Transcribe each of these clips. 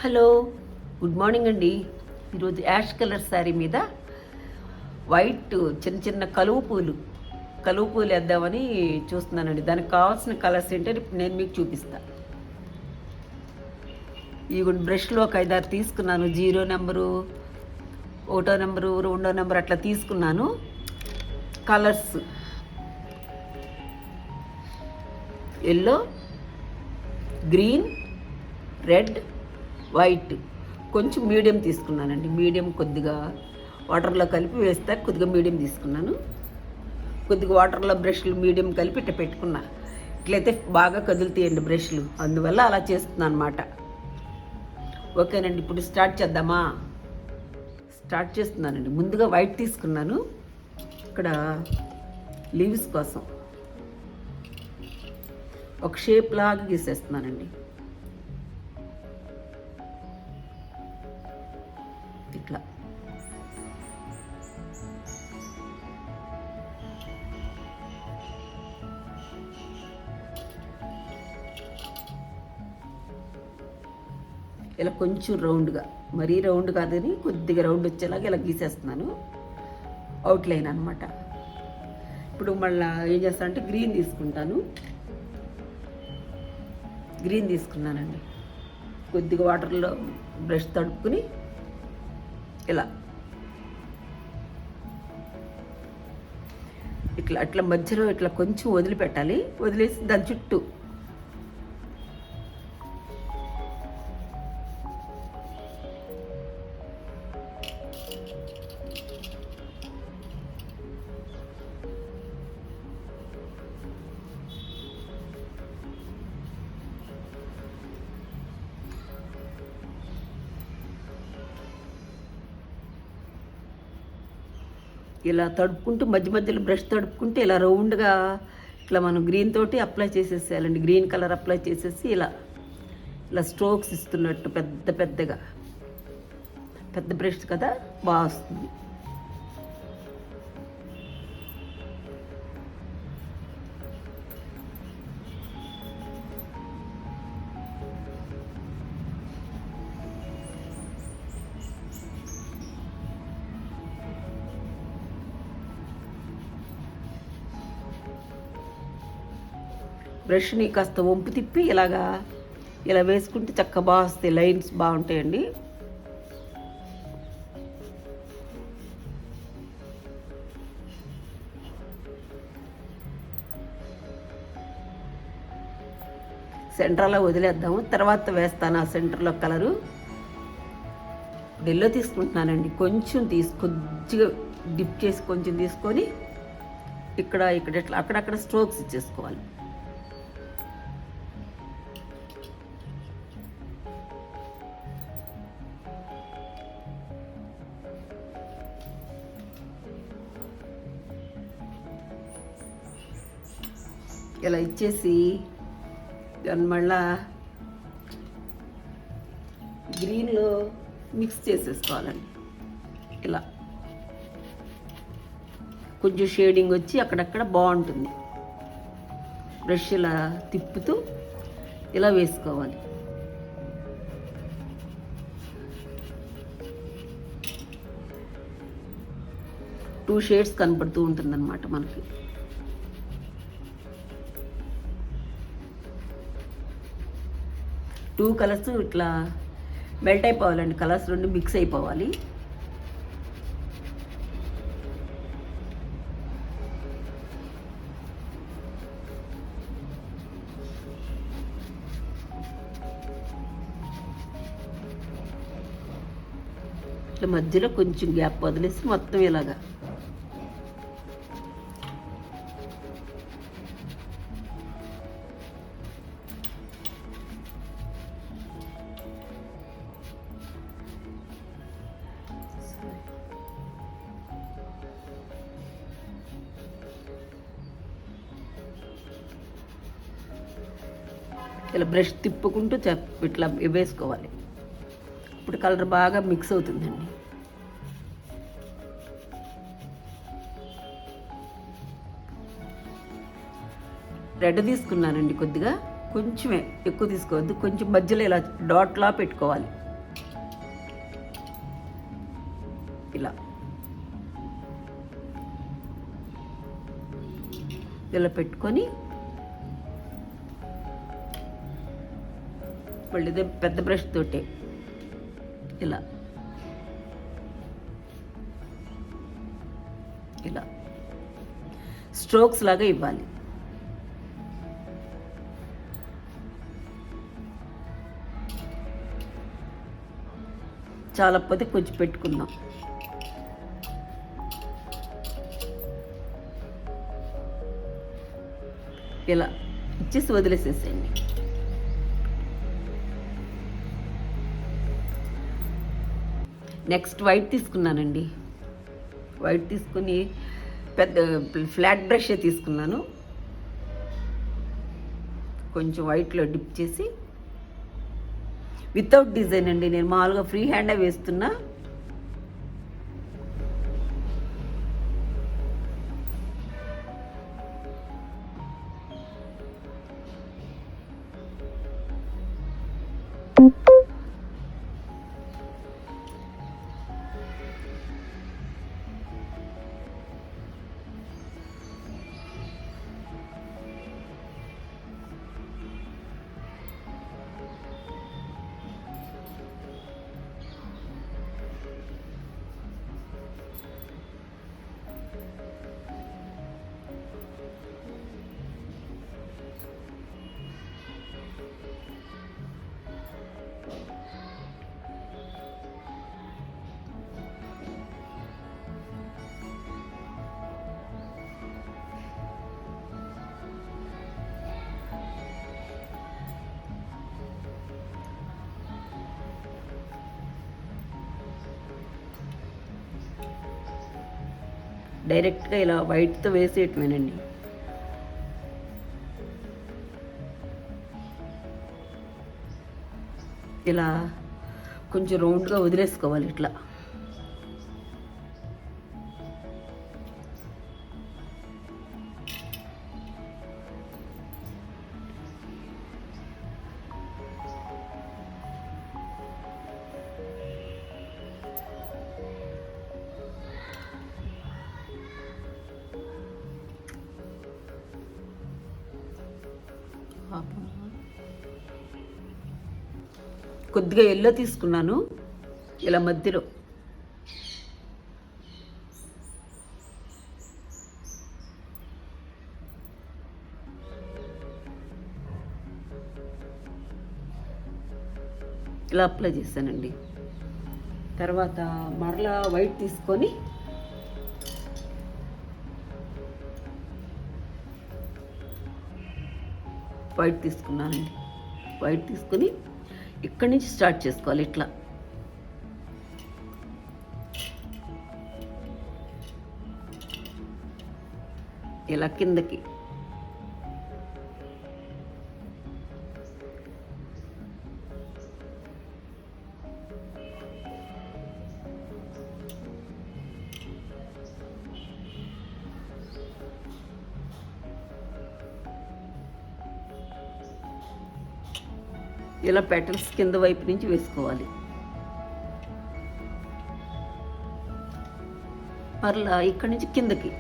Hello, good morning అండి. ఈరోజు ash colour sari మీద వైట్ చిన్న చిన్న కలువ పూలు వేద్దామని చూస్తున్నానండి. దానికి కావాల్సిన కలర్స్ ఏంటంటే ఇప్పుడు నేను మీకు చూపిస్తాను. ఈ బ్రష్లో ఒక 5-6 తీసుకున్నాను. 0 నెంబరు, 1 నెంబరు, 2 నెంబరు అట్లా తీసుకున్నాను. Colours yellow, green, red, white, కొంచెం మీడియం తీసుకున్నానండి. మీడియం కొద్దిగా వాటర్లో కలిపి వేస్తే కొద్దిగా మీడియం తీసుకున్నాను. కొద్దిగా వాటర్లో బ్రష్లు మీడియం కలిపి ఇట్లా పెట్టుకున్నా. ఇట్లయితే బాగా కదులుతాయండి బ్రష్లు, అందువల్ల అలా చేస్తున్నాను అనమాట. ఓకేనండి, ఇప్పుడు స్టార్ట్ చేద్దామా? స్టార్ట్ చేస్తున్నానండి. ముందుగా వైట్ తీసుకున్నాను. ఇక్కడ లీవ్స్ కోసం ఒక షేప్ లాగా గీసేస్తున్నానండి. ఇట్లా ఇలా కొంచెం రౌండ్గా, మరీ రౌండ్ కాదని కొద్దిగా రౌండ్ వచ్చేలాగా ఇలా గీసేస్తున్నాను. అవుట్లైన్ అనమాట. ఇప్పుడు మళ్ళీ ఏం చేస్తానంటే గ్రీన్ తీసుకుంటాను. గ్రీన్ తీసుకున్నానండి. కొద్దిగా వాటర్లో బ్రష్ తడుపుకుని ఇలా ఇట్లా అట్లా మధ్యలో ఇట్లా కొంచెం వదిలిపెట్టాలి. వదిలేసి దాని చుట్టూ ఇలా తడుపుకుంటూ మధ్య మధ్యలో బ్రష్ తడుపుకుంటూ ఇలా రౌండ్గా ఇట్లా మనం గ్రీన్ తోటి అప్లై చేసేసేయాలండి. గ్రీన్ కలర్ అప్లై చేసేసి ఇలా ఇలా స్ట్రోక్స్ ఇస్తున్నట్టు పెద్దగా, పెద్ద బ్రష్ కదా, బాగా వస్తుంది. బ్రష్ని కాస్త వంపు తిప్పి ఇలా వేసుకుంటే చక్కగా బాగా వస్తాయి. లైన్స్ బాగుంటాయండి. సెంటర్లో వదిలేద్దాము, తర్వాత వేస్తాను ఆ సెంటర్లో కలరు. ఎల్లో తీసుకుంటున్నానండి. కొద్దిగా డిప్ చేసి కొంచెం తీసుకొని ఇక్కడ ఇట్లా అక్కడక్కడ స్ట్రోక్స్ ఇచ్చేసుకోవాలి. ఇలా ఇచ్చేసి దాన్ని మళ్ళా గ్రీన్లో మిక్స్ చేసేసుకోవాలండి. ఇలా కొంచెం షేడింగ్ వచ్చి అక్కడక్కడ బాగుంటుంది. బ్రష్ ఇలా తిప్పుతూ ఇలా వేసుకోవాలి. టూ షేడ్స్ కనపడుతూ ఉంటుందన్నమాట మనకి. టూ కలర్స్ ఇట్లా మెల్ట్ అయిపోవాలండి. కలర్స్ రెండు మిక్స్ అయిపోవాలి. ఇట్లా మధ్యలో కొంచెం గ్యాప్ వదిలేసి మొత్తం ఇలాగా ఇలా బ్రష్ తిప్పుకుంటూ ఇట్లా వేసుకోవాలి. ఇప్పుడు కలర్ బాగా మిక్స్ అవుతుందండి. రెడ్ తీసుకున్నానండి. కొద్దిగా, కొంచెమే, ఎక్కువ తీసుకోవద్దు. కొంచెం మధ్యలో ఇలా డాట్లా పెట్టుకోవాలి. ఇలా ఇలా పెట్టుకొని మళ్ళీ ఇదే పెద్ద బ్రష్ తోటే ఇలా ఇలా స్ట్రోక్స్ లాగా ఇవ్వాలి. చాలా పోతే కొంచెం పెట్టుకుందాం. ఇలా ఇచ్చేసి వదిలేసేసేయండి. నెక్స్ట్ వైట్ తీసుకున్నానండి. వైట్ తీసుకుని పెద్ద ఫ్లాట్ బ్రష్ తీసుకున్నాను. కొంచెం వైట్లో డిప్ చేసి వితౌట్ డిజైన్ అండి, నేను మామూలుగా ఫ్రీ హ్యాండే వేస్తున్నా. డైరెక్ట్గా ఇలా వైట్తో వేసేయటమేనండి. ఇలా కొంచెం రౌండ్గా వదిలేసుకోవాలి ఇట్లా. కొద్దిగా ఎల్లో తీసుకున్నాను ఇలా మధ్యలో. ఇలా అప్లై చేశానండి. తర్వాత మరలా వైట్ తీసుకొని వైట్ తీసుకున్నానండి. వైట్ తీసుకొని ఇక్కడి నుంచి స్టార్ట్ చేసుకోవాలి ఇట్లా. ఇలా కిందకి ఇలా పెటల్స్ కింద వైపు నుంచి వేసుకోవాలి. మరలా ఇక్కడి నుంచి కిందకి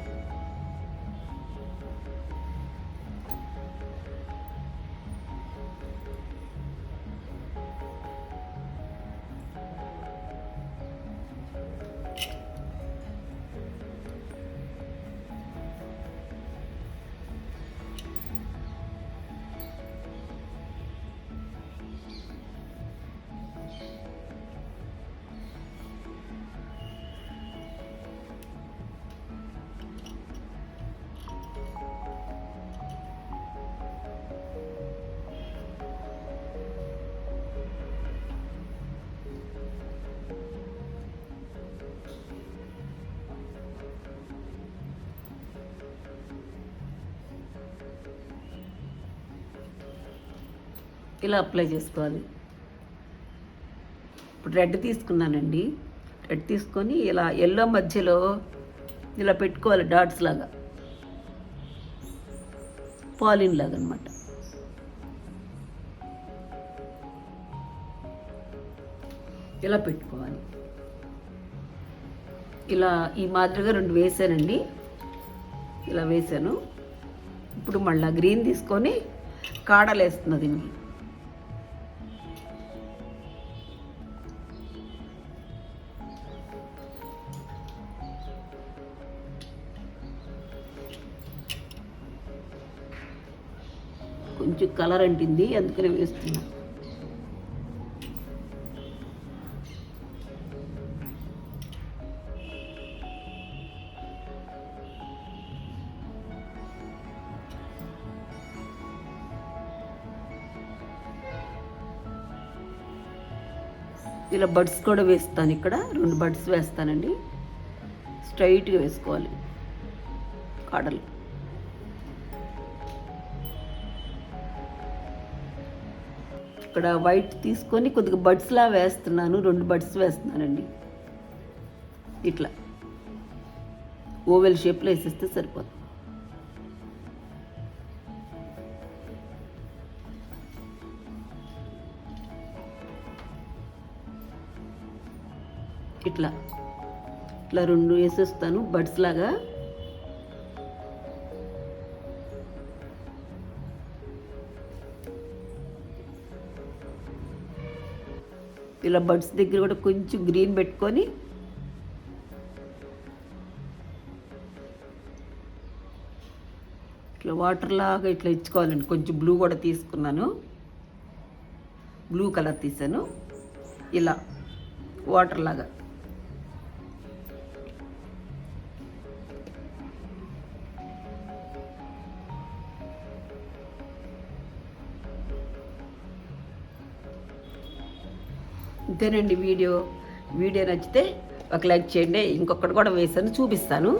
ఇలా అప్లై చేసుకోవాలి. ఇప్పుడు రెడ్ తీసుకున్నానండి. రెడ్ తీసుకొని ఇలా ఎల్లో మధ్యలో ఇలా పెట్టుకోవాలి డాట్స్ లాగా, పాలిన్ లాగా అనమాట. ఇలా పెట్టుకోవాలి. ఇలా ఈ మాదిరిగా 2 వేసానండి. ఇలా వేసాను. ఇప్పుడు మళ్ళీ గ్రీన్ తీసుకొని కాడలు వేస్తున్నా దీనికి. కొంచెం కలర్ అంటింది, అందుకనే వేస్తున్నా. ఇలా బడ్స్ కూడా వేస్తాను. ఇక్కడ 2 బడ్స్ వేస్తానండి. స్ట్రైట్గా వేసుకోవాలి కాడలు. ఇక్కడ వైట్ తీసుకొని కొద్దిగా బడ్స్లా వేస్తున్నాను. 2 బడ్స్ వేస్తున్నానండి. ఇట్లా ఓవెల్ షేప్లో వేసేస్తే సరిపోతుంది. ఇట్లా 2 వేసేస్తాను బడ్స్ లాగా. ఇలా బడ్స్ దగ్గర కూడా కొంచెం గ్రీన్ పెట్టుకొని ఇట్లా వాటర్ లాగా ఇట్లా ఇచ్చుకోవాలండి. కొంచెం బ్లూ కూడా తీసుకున్నాను, బ్లూ కలర్ తీసాను. ఇలా వాటర్ లాగా ఇంతేనండి. వీడియో నచ్చితే ఒక లైక్ చేయండి. ఇంకొకటి కూడా వేసాను, చూపిస్తాను.